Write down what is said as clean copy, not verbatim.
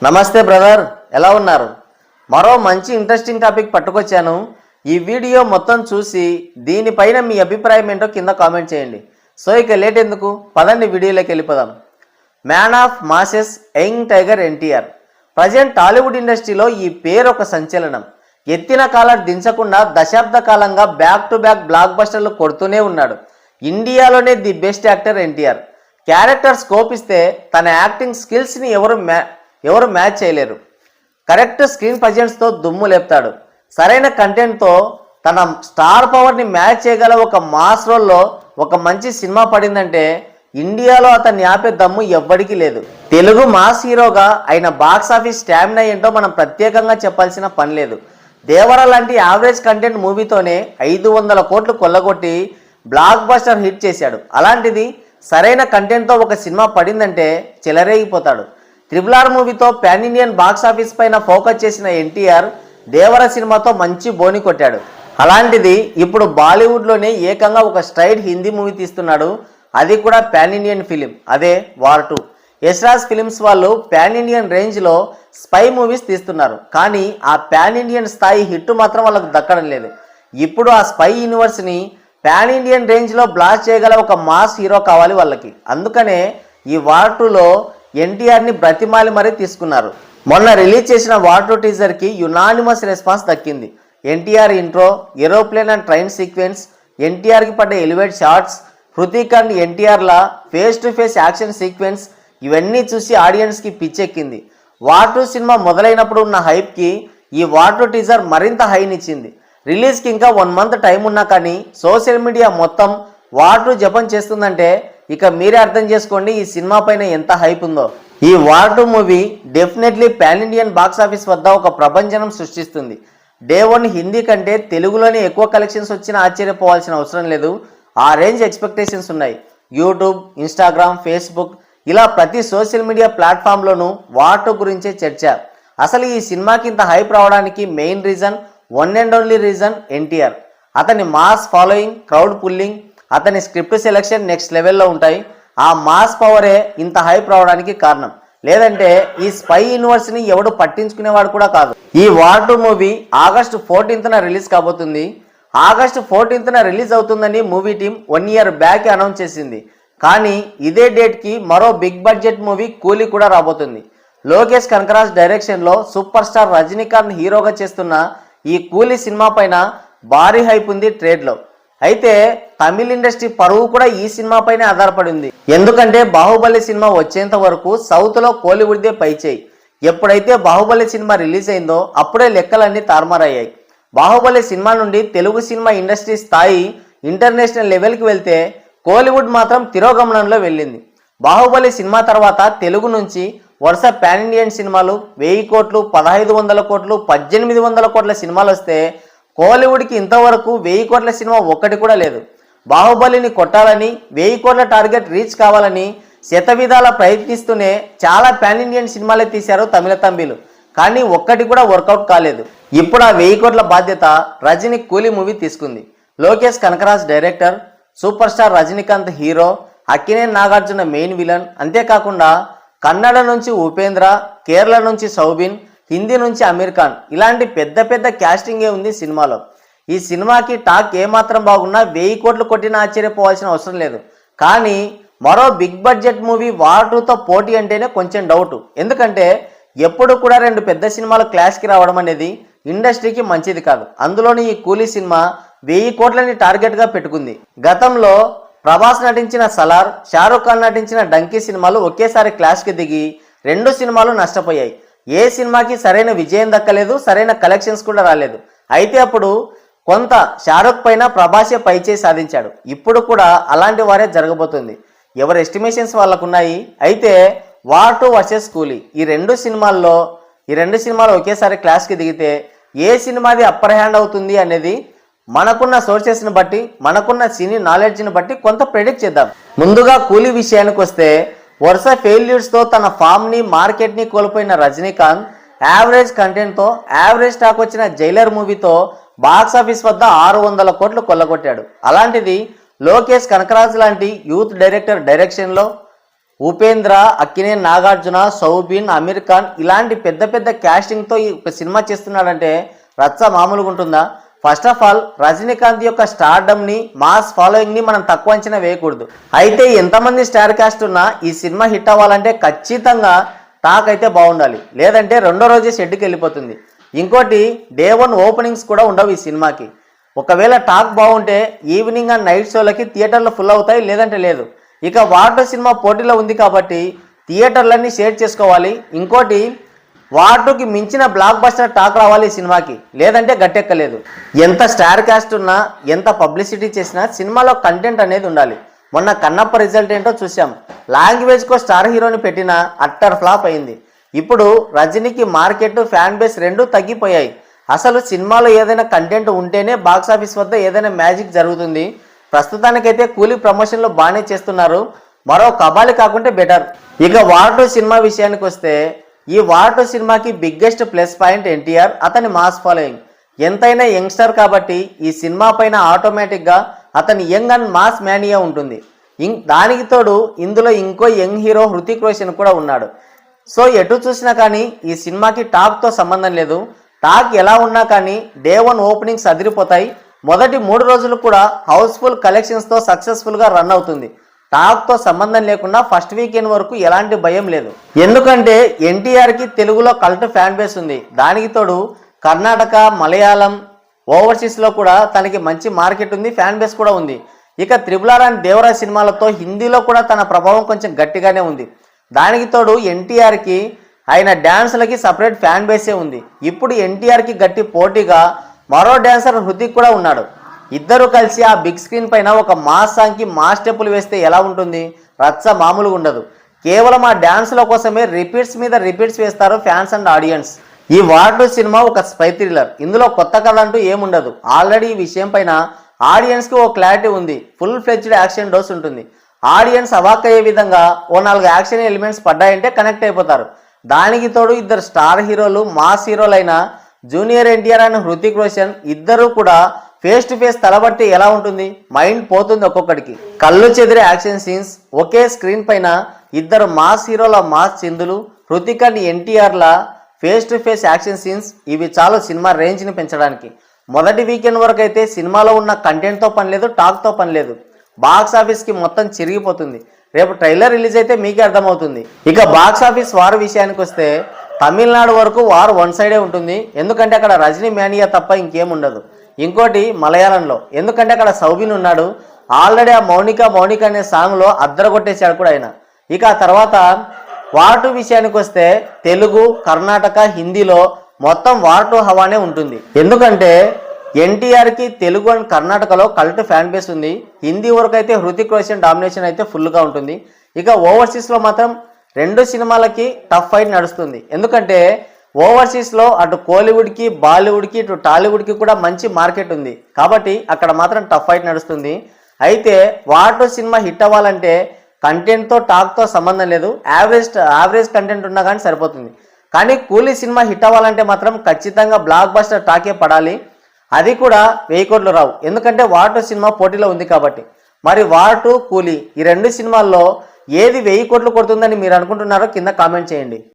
నమస్తే బ్రదర్, ఎలా ఉన్నారు? మరో మంచి ఇంట్రెస్టింగ్ టాపిక్ పట్టుకొచ్చాను. ఈ వీడియో మొత్తం చూసి దీనిపైన మీ అభిప్రాయం ఏంటో కింద కామెంట్ చేయండి. సో ఇక లేట్ ఎందుకు, పదండి వీడియోలోకి వెళ్ళిపోదాం. Man of masses young tiger NTR. Present Tollywood ఇండస్ట్రీలో ఈ పేరు ఒక సంచలనం. ఎత్తిన కాలర్ దించకుండా దశాబ్ద కాలంగా బ్యాక్ టు బ్యాక్ బ్లాక్ బస్టర్లు కొడుతూనే ఉన్నాడు. ఇండియాలోనే the best actor NTR. Character scope ఇస్తే తన యాక్టింగ్ స్కిల్స్ని ఎవరు మ్యాచ్ చేయలేరు. కరెక్ట్ స్క్రీన్ ప్రజెన్స్తో దుమ్ము లేపుతాడు. సరైన కంటెంట్తో తన స్టార్ పవర్ని మ్యాచ్ చేయగల ఒక మాస్ రోల్లో ఒక మంచి సినిమా పడిందంటే ఇండియాలో అతన్ని ఆపే దమ్ము ఎవ్వడికి లేదు. తెలుగు మాస్ హీరోగా ఆయన బాక్స్ ఆఫీస్ స్టామినా ఏంటో మనం ప్రత్యేకంగా చెప్పాల్సిన పని లేదు. దేవర లాంటి యావరేజ్ కంటెంట్ మూవీతోనే 500 కోట్లు కొల్లగొట్టి బ్లాక్ బస్టర్ హిట్ చేశాడు. అలాంటిది సరైన కంటెంట్తో ఒక సినిమా పడిందంటే చెలరేగిపోతాడు. RRR మూవీతో పాన్ ఇండియన్ బాక్స్ ఆఫీస్ పైన ఫోకస్ చేసిన ఎన్టీఆర్ దేవర సినిమాతో మంచి బోని కొట్టాడు. అలాంటిది ఇప్పుడు బాలీవుడ్లోనే ఏకంగా ఒక స్ట్రైట్ హిందీ మూవీ తీస్తున్నాడు. అది కూడా పాన్ ఇండియన్ ఫిలిం, అదే వార్ 2. యశ్రాజ్ ఫిలిమ్స్ వాళ్ళు పాన్ ఇండియన్ రేంజ్లో స్పై మూవీస్ తీస్తున్నారు. కానీ ఆ పాన్ ఇండియన్ స్థాయి హిట్ మాత్రం వాళ్ళకు దక్కడం లేదు. ఇప్పుడు ఆ స్పై యూనివర్స్ని పాన్ ఇండియన్ రేంజ్లో బ్లాస్ట్ చేయగల ఒక మాస్ హీరో కావాలి వాళ్ళకి. అందుకనే ఈ వార్ 2లో ఎన్టీఆర్ని బ్రతిమాలి మరీ తీసుకున్నారు. మొన్న రిలీజ్ చేసిన వార్ 2 టీజర్కి యునానిమస్ రెస్పాన్స్ దక్కింది. NTR intro, aeroplane and train sequence, ఎన్టీఆర్కి పడ్డ ఎలివేట్ షాట్స్, హృతిక్ అండ్ ఎన్టీఆర్ల face to face action sequence, ఇవన్నీ చూసి ఆడియన్స్కి పిచ్చెక్కింది. వార్ 2 సినిమా మొదలైనప్పుడు ఉన్న హైప్కి ఈ వార్ 2 టీజర్ మరింత హైనిచ్చింది. రిలీజ్కి ఇంకా 1 మంత్ టైం ఉన్నా కానీ సోషల్ మీడియా మొత్తం వార్ 2 జపం చేస్తుందంటే ఇక మీరే అర్థం చేసుకోండి ఈ సినిమా పైన ఎంత హైప్ ఉందో. ఈ war 2 movie definitely pan Indian box office వద్ద ఒక ప్రభంజనం సృష్టిస్తుంది. డే 1 హిందీ కంటే తెలుగులోనే ఎక్కువ కలెక్షన్స్ వచ్చినా ఆశ్చర్యపోవాల్సిన అవసరం లేదు. ఆ రేంజ్ ఎక్స్పెక్టేషన్స్ ఉన్నాయి. యూట్యూబ్, ఇన్స్టాగ్రామ్, ఫేస్బుక్ ఇలా ప్రతి సోషల్ మీడియా ప్లాట్ఫామ్లోనూ వార్ 2 గురించే చర్చ. అసలు ఈ సినిమాకి ఇంత హైప్ రావడానికి main reason, one and only reason NTR. అతని మాస్ ఫాలోయింగ్, క్రౌడ్ పుల్లింగ్, అతని స్క్రిప్ట్ సెలెక్షన్ నెక్స్ట్ లెవెల్లో ఉంటాయి. ఆ మాస్ పవరే ఇంత హైప్ రావడానికి కారణం. లేదంటే ఈ స్పై యూనివర్స్ని ఎవడు పట్టించుకునేవాడు కూడా కాదు. ఈ వార్ 2 మూవీ ఆగస్టు 14న రిలీజ్ కాబోతుంది. ఆగస్టు 14న రిలీజ్ అవుతుందని movie team 1 year back announce చేసింది. కానీ ఇదే డేట్కి మరో బిగ్ బడ్జెట్ మూవీ కూలీ కూడా రాబోతుంది. లోకేష్ కనకరాజ్ డైరెక్షన్లో సూపర్ స్టార్ రజనీకాంత్ హీరోగా చేస్తున్న ఈ కూలీ సినిమా పైన భారీ హైప్ ఉంది ట్రేడ్లో. అయితే తమిళ ఇండస్ట్రీ పరువు కూడా ఈ సినిమా పైనే ఆధారపడి ఉంది. ఎందుకంటే బాహుబలి సినిమా వచ్చేంత వరకు సౌత్లో కోలీవుడ్దే పైచేయి. ఎప్పుడైతే బాహుబలి సినిమా రిలీజ్ అయిందో అప్పుడే లెక్కలన్నీ తారుమారయ్యాయి. బాహుబలి సినిమా నుండి తెలుగు సినిమా ఇండస్ట్రీ స్థాయి ఇంటర్నేషనల్ లెవెల్కి వెళ్తే కోలీవుడ్ మాత్రం తిరోగమనంలో వెళ్ళింది. బాహుబలి సినిమా తర్వాత తెలుగు నుంచి వరుస పాన్ ఇండియన్ సినిమాలు 1000 కోట్లు, 1500 కోట్లు, 1800 కోట్ల సినిమాలు వస్తే కోలీవుడ్కి ఇంతవరకు 1000 కోట్ల సినిమా ఒక్కటి కూడా లేదు. బాహుబలిని కొట్టాలని, 1000 కోట్ల టార్గెట్ రీచ్ కావాలని శతవిధాల ప్రయత్నిస్తూనే చాలా పాన్ ఇండియన్ సినిమాలే తీశారు తమిళ తంబిలు. కానీ ఒక్కటి కూడా వర్కౌట్ కాలేదు. ఇప్పుడు ఆ 1000 కోట్ల బాధ్యత రజనీ కూలీ మూవీ తీసుకుంది. Lokesh Kanagaraj director, super star Rajinikanth hero, Akkineni Nagarjuna main villain. అంతేకాకుండా కన్నడ నుంచి ఉపేంద్ర, కేరళ నుంచి సౌబిన్, హిందీ నుంచి అమీర్ ఖాన్, ఇలాంటి పెద్ద పెద్ద క్యాస్టింగే ఉంది సినిమాలో. ఈ సినిమాకి టాక్ ఏమాత్రం బాగున్నా 1000 కోట్లు కొట్టినా ఆశ్చర్యపోవాల్సిన అవసరం లేదు. కానీ మరో బిగ్ బడ్జెట్ మూవీ వార్ 2తో పోటీ అంటేనే కొంచెం డౌట్. ఎందుకంటే ఎప్పుడు కూడా 2 పెద్ద సినిమాలు క్లాష్కి రావడం అనేది ఇండస్ట్రీకి మంచిది కాదు. అందులోని ఈ కూలీ సినిమా 1000 కోట్లని టార్గెట్గా పెట్టుకుంది. గతంలో ప్రభాస్ నటించిన సలార్, షారూఖ్ ఖాన్ నటించిన డంకీ సినిమాలు ఒకేసారి క్లాష్కి దిగి 2 సినిమాలు నష్టపోయాయి. ఏ సినిమాకి సరైన విజయం దక్కలేదు, సరైన కలెక్షన్స్ కూడా రాలేదు. అయితే అప్పుడు కొంత షారూఖ్ పైన ప్రభాసే పైచేయి సాధించాడు. ఇప్పుడు కూడా అలాంటి వారే జరగబోతుంది. ఎవరి ఎస్టిమేషన్స్ వాళ్ళకున్నాయి. అయితే వార్ 2 వర్సెస్ కూలీ ఈ రెండు సినిమాలు ఒకేసారి క్లాష్కి దిగితే ఏ సినిమాది అప్పర్ హ్యాండ్ అవుతుంది అనేది మనకున్న సోర్సెస్ని బట్టి, మనకున్న సినీ నాలెడ్జ్ని బట్టి కొంత ప్రెడిక్ట్ చేద్దాం. ముందుగా కూలీ విషయానికి వస్తే వరుస ఫెయిల్యూర్స్తో తన ఫామ్ని, మార్కెట్ని కోల్పోయిన రజనీకాంత్ యావరేజ్ కంటెంట్తో యావరేజ్ స్టాక్ వచ్చిన జైలర్ మూవీతో బాక్స్ ఆఫీస్ వద్ద 600 కోట్లు కొల్లగొట్టాడు. అలాంటిది లోకేష్ కనకరాజ్ లాంటి యూత్ డైరెక్టర్ డైరెక్షన్లో ఉపేంద్ర, అక్కినేని నాగార్జున, సౌబిన్, అమీర్ ఖాన్ ఇలాంటి పెద్ద పెద్ద క్యాస్టింగ్తో ఈ ఒక సినిమా చేస్తున్నాడంటే రచ్చ మామూలుగా ఉంటుందా? ఫస్ట్ ఆఫ్ ఆల్ రజనీకాంత్ యొక్క స్టార్డమ్ని, మాస్ ఫాలోయింగ్ని మనం తక్కువ అంచనా వేయకూడదు. అయితే ఎంతమంది స్టార్ కాస్ట్ ఉన్నా ఈ సినిమా హిట్ అవ్వాలంటే ఖచ్చితంగా టాక్ అయితే బాగుండాలి, లేదంటే రెండో రోజే షెడ్కి వెళ్ళిపోతుంది. ఇంకోటి డే 1 ఓపెనింగ్స్ కూడా ఉండవు ఈ సినిమాకి. ఒకవేళ టాక్ బాగుంటే ఈవినింగ్ అండ్ నైట్ షోలకి థియేటర్లు ఫుల్ అవుతాయి, లేదంటే లేదు. ఇక వార్ 2 సినిమా పోటీలో ఉంది కాబట్టి థియేటర్లన్నీ షేర్ చేసుకోవాలి. ఇంకోటి వార్ 2కి మించిన బ్లాక్ బస్టర్ టాక్ రావాలి ఈ సినిమాకి, లేదంటే గట్టెక్కలేదు. ఎంత స్టార్ కాస్ట్ ఉన్నా, ఎంత పబ్లిసిటీ చేసినా సినిమాలో కంటెంట్ అనేది ఉండాలి. మొన్న కన్నప్ప రిజల్ట్ ఏంటో చూసాం. లాంగ్వేజ్కో స్టార్ హీరోని పెట్టినా అట్టర్ ఫ్లాప్ అయింది. ఇప్పుడు రజనీకి మార్కెట్, ఫ్యాన్ బేస్ రెండూ తగ్గిపోయాయి. అసలు సినిమాలో ఏదైనా కంటెంట్ ఉంటేనే బాక్సాఫీస్ వద్ద ఏదైనా మ్యాజిక్ జరుగుతుంది. ప్రస్తుతానికైతే కూలీ ప్రమోషన్లు బాగానే చేస్తున్నారు, మరో కబాలి కాకుంటే బెటర్. ఇక వార్ 2 సినిమా విషయానికి వస్తే ఈ వార్ 2 సినిమాకి బిగ్గెస్ట్ ప్లస్ పాయింట్ ఎన్టీఆర్, అతని మాస్ ఫాలోయింగ్. ఎంతైనా యంగ్స్టర్ కాబట్టి ఈ సినిమా పైన ఆటోమేటిక్గా అతని యంగ్ అండ్ మాస్ మ్యానియా ఉంటుంది. దానికి తోడు ఇందులో ఇంకో యంగ్ హీరో హృతిక్ రోషన్ కూడా ఉన్నాడు. సో ఎటు చూసినా కానీ ఈ సినిమాకి టాక్తో సంబంధం లేదు. టాక్ ఎలా ఉన్నా కానీ డే 1 ఓపెనింగ్స్ అదిరిపోతాయి. మొదటి 3 రోజులు కూడా హౌస్ఫుల్ కలెక్షన్స్తో సక్సెస్ఫుల్గా రన్ అవుతుంది. టాక్తో సంబంధం లేకుండా ఫస్ట్ వీకెండ్ వరకు ఎలాంటి భయం లేదు. ఎందుకంటే ఎన్టీఆర్కి తెలుగులో కల్ట్ ఫ్యాన్ బేస్ ఉంది. దానికి తోడు కర్ణాటక, మలయాళం, ఓవర్సీస్లో కూడా తనకి మంచి మార్కెట్ ఉంది, ఫ్యాన్ బేస్ కూడా ఉంది. ఇక త్రిబుల్ ఆర్ అండ్ దేవరాజ్ సినిమాలతో హిందీలో కూడా తన ప్రభావం కొంచెం గట్టిగానే ఉంది. దానికి తోడు ఎన్టీఆర్కి ఆయన డ్యాన్సులకి సపరేట్ ఫ్యాన్ బేసే ఉంది. ఇప్పుడు ఎన్టీఆర్కి గట్టి పోటీగా మరో డ్యాన్సర్ హృతిక్ కూడా ఉన్నాడు. ఇద్దరు కలిసి ఆ బిగ్ స్క్రీన్ పైన ఒక మాస్ సాంగ్కి మాస్ స్టెప్పులు వేస్తే ఎలా ఉంటుంది? రచ్చ మామూలుగా ఉండదు. కేవలం ఆ డ్యాన్సుల కోసమే రిపీట్స్ మీద రిపీట్స్ వేస్తారు ఫ్యాన్స్ అండ్ ఆడియన్స్. ఈ వార్ 2 సినిమా ఒక స్పై థ్రిల్లర్. ఇందులో కొత్త కథ అంటూ ఏముండదు. ఆల్రెడీ ఈ విషయం పైన ఆడియన్స్కి ఓ క్లారిటీ ఉంది. ఫుల్ ఫ్లెడ్జ్డ్ యాక్షన్ డోస్ ఉంటుంది. ఆడియన్స్ అవాక్ అయ్యే విధంగా ఓ 4 యాక్షన్ ఎలిమెంట్స్ పడ్డాయంటే కనెక్ట్ అయిపోతారు. దానికి తోడు ఇద్దరు స్టార్ హీరోలు, మాస్ హీరోలైన జూనియర్ ఎన్టీఆర్ అండ్ హృతిక్ రోషన్ ఇద్దరు కూడా ఫేస్ టు ఫేస్ తలబట్టి ఎలా ఉంటుంది? మైండ్ పోతుంది ఒక్కొక్కడికి. కళ్ళు చెదిరే యాక్షన్ సీన్స్, ఒకే స్క్రీన్ పైన ఇద్దరు మాస్ హీరోల మాస్ చిందులు, హృతిక్ అండ్ ఎన్టీఆర్ల face to face action scenes, ఇవి చాలు సినిమా రేంజ్ని పెంచడానికి. మొదటి వీకెండ్ వరకు అయితే సినిమాలో ఉన్న కంటెంట్తో పని లేదు, టాక్తో పని లేదు. బాక్స్ ఆఫీస్కి మొత్తం చిరిగిపోతుంది. రేపు ట్రైలర్ రిలీజ్ అయితే మీకే అర్థమవుతుంది. ఇక బాక్స్ ఆఫీస్ వార్ విషయానికి వస్తే తమిళనాడు వరకు వార్ 1 సైడే ఉంటుంది. ఎందుకంటే అక్కడ రజనీ మ్యానియా తప్ప ఇంకేం ఉండదు. ఇంకోటి మలయాళంలో, ఎందుకంటే అక్కడ సౌబిన్ ఉన్నాడు. ఆల్రెడీ ఆ మౌనిక అనే సాంగ్లో అద్దరగొట్టేశాడు కూడా ఆయన. ఇక ఆ తర్వాత వార్ 2 విషయానికి వస్తే తెలుగు, కర్ణాటక, హిందీలో మొత్తం వార్ 2 హవానే ఉంటుంది. ఎందుకంటే ఎన్టీఆర్కి తెలుగు అండ్ కర్ణాటకలో కల్ట్ ఫ్యాన్ బేస్ ఉంది. హిందీ వరకు అయితే హృతిక్ రోషన్ డామినేషన్ అయితే ఫుల్గా ఉంటుంది. ఇక ఓవర్సీస్లో మాత్రం 2 సినిమాలకి టఫ్ ఫైట్ నడుస్తుంది. ఎందుకంటే ఓవర్సీస్లో అటు కోలీవుడ్కి, బాలీవుడ్కి, ఇటు టాలీవుడ్కి కూడా మంచి మార్కెట్ ఉంది. కాబట్టి అక్కడ మాత్రం టఫ్ ఫైట్ నడుస్తుంది. అయితే వార్ 2 సినిమా హిట్ అవ్వాలంటే కంటెంట్తో, టాక్తో సంబంధం లేదు. యావరేజ్ కంటెంట్ ఉన్నా కానీ సరిపోతుంది. కానీ కూలీ సినిమా హిట్ అవ్వాలంటే మాత్రం ఖచ్చితంగా బ్లాక్ బస్టర్ టాకే పడాలి. అది కూడా 1000 కోట్లు రావు. ఎందుకంటే వార్ 2 సినిమా పోటీలో ఉంది కాబట్టి. మరి వార్ 2, కూలీ ఈ 2 సినిమాల్లో ఏది 1000 కోట్లు కొడుతుందని మీరు అనుకుంటున్నారో కింద కామెంట్ చేయండి.